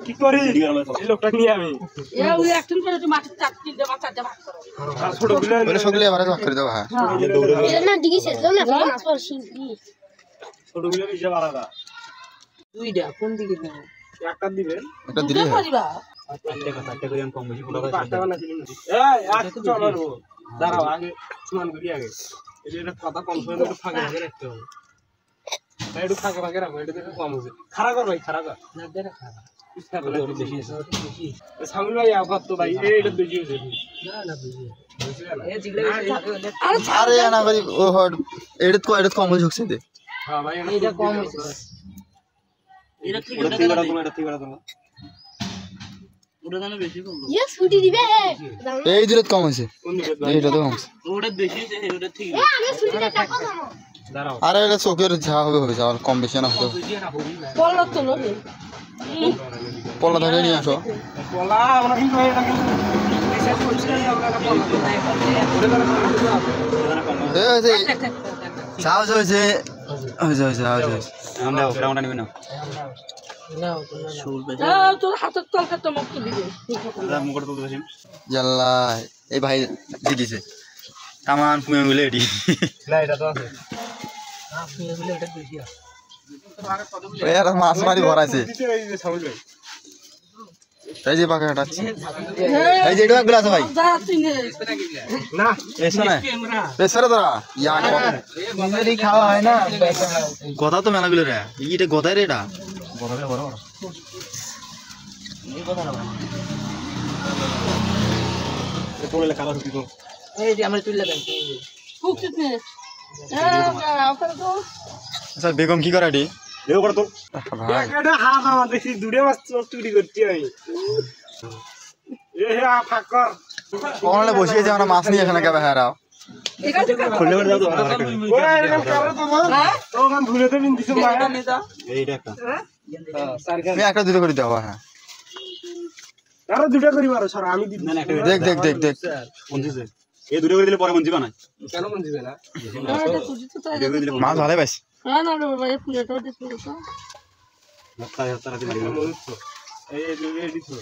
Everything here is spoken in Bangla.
কি করি এই লোকটা নিয়ে আমি ওই একটু করে একটু মাটির চারটে বাচ্চাটা ভাগ করো আর ছোটগুলো বলে সকলে এবারে ভাগ করে দাও হ্যাঁ এটা না দিকে শেষ না মাছ পড় শিখবি ছোটগুলো হিসাব আলাদা দুইটা কোন দিকে দেব একটা দিবেন এটা দিলে হয় করিবা একটা করে আমি কম বেশি পুরো পাঁচটা বানাছিলাম এই আজকে চল মারবো দাঁড়াও আগে সমান করি আগে এই যে এটা কথা কম সময় একটু ফাঁকে ফাঁকে রাখতে হবে ভাই একটু ফাঁকে ফাঁকে রাখো এটা একটু কম হচ্ছে খারাপ কর ভাই খারাপ কর না দেখা খারাপ বেশি আছে সামনে ভাই আবার তো ভাই এইটা বেশি হয়েছে না বুঝি এ আরে না করি ও হট এটা কম হয়ে ঝুকছে দে হ্যাঁ ভাই এটা কম হইছে এটা ঠিক এটা ঠিক আছে এটা ঠিক আছে ওটা দানা বেশি করলো ইয়ে ছুটি দিবে এই দিলে কম হয়েছে কোন দিকে ভাই এইটা তো কম হয়েছে ওটা বেশি আছে ওটা ঠিক আগে ছুটিটা টাকা দাও দাঁড়াও আরে এটা চোখের যা হবে হবে যা কম বেশি না হতো বললো তো লোকে পলা ধরে নিয়ে আসো বলা আমরা কিন্তু এটা কিন্তু রিসার্চ করছি না আমরা এটা বলা ওরে সাহস হয়েছে আমরা গ্রাউন্ডে নিব না তোর হাতের তলকা তো মুক্ত দিবে মুখটা তুলতে পারছিস জাল্লা এই ভাই দিছে কামান ফুমে মিলে এডি না এটা তো আছে আপনি এগুলো এটা বেশি আছে এর মাছ মারি ভরাইছে এই যে সামনে ভাই এই যে পাকা কাটছে এই যে এটা গ্লাস ভাই যা তুই নে না এসো না এসরে তোরা ইয়া নিজেরই খাওয়া হয় না কথা তো মেলা গুলো রে এইটা গদাই রে এটা গদাই বড় বড় এই কথা না এ পড়লে কালা ঢুকি তো এই যে আমরা তুইলা দেন খুব চিত নে আপনারা তো আচ্ছা বেগম কি করে এডি দেও কর তো ভাই এটা হাত আমার দেখি দূরে মাছ চুরি করতে আমি এ ফাঁক কর কোনলে বসিয়েছে আমরা মাছ নিয়ে এখানে কেবে হারাও খুললে করে দাও তো ওরে এরকম করে তো না তো গান ভুলে তো বিন দিছো ভাই এইটা একটা আমি একটা দুটো করে দাও হ্যাঁ আরো দুটো করি মারো স্যার আমি দিই না না একটা দেখ কোন দিছে এই দুটো করে দিলে পরে মন দিবা না কেন মন দিবে না এটা তুই তো তাই দুটো করে দিলে মাছ ভালো পাইছি না না রে বাবা এই ফুলেটা দিছ তো মাথা হাত রাতে মারি এই দুটো দিছো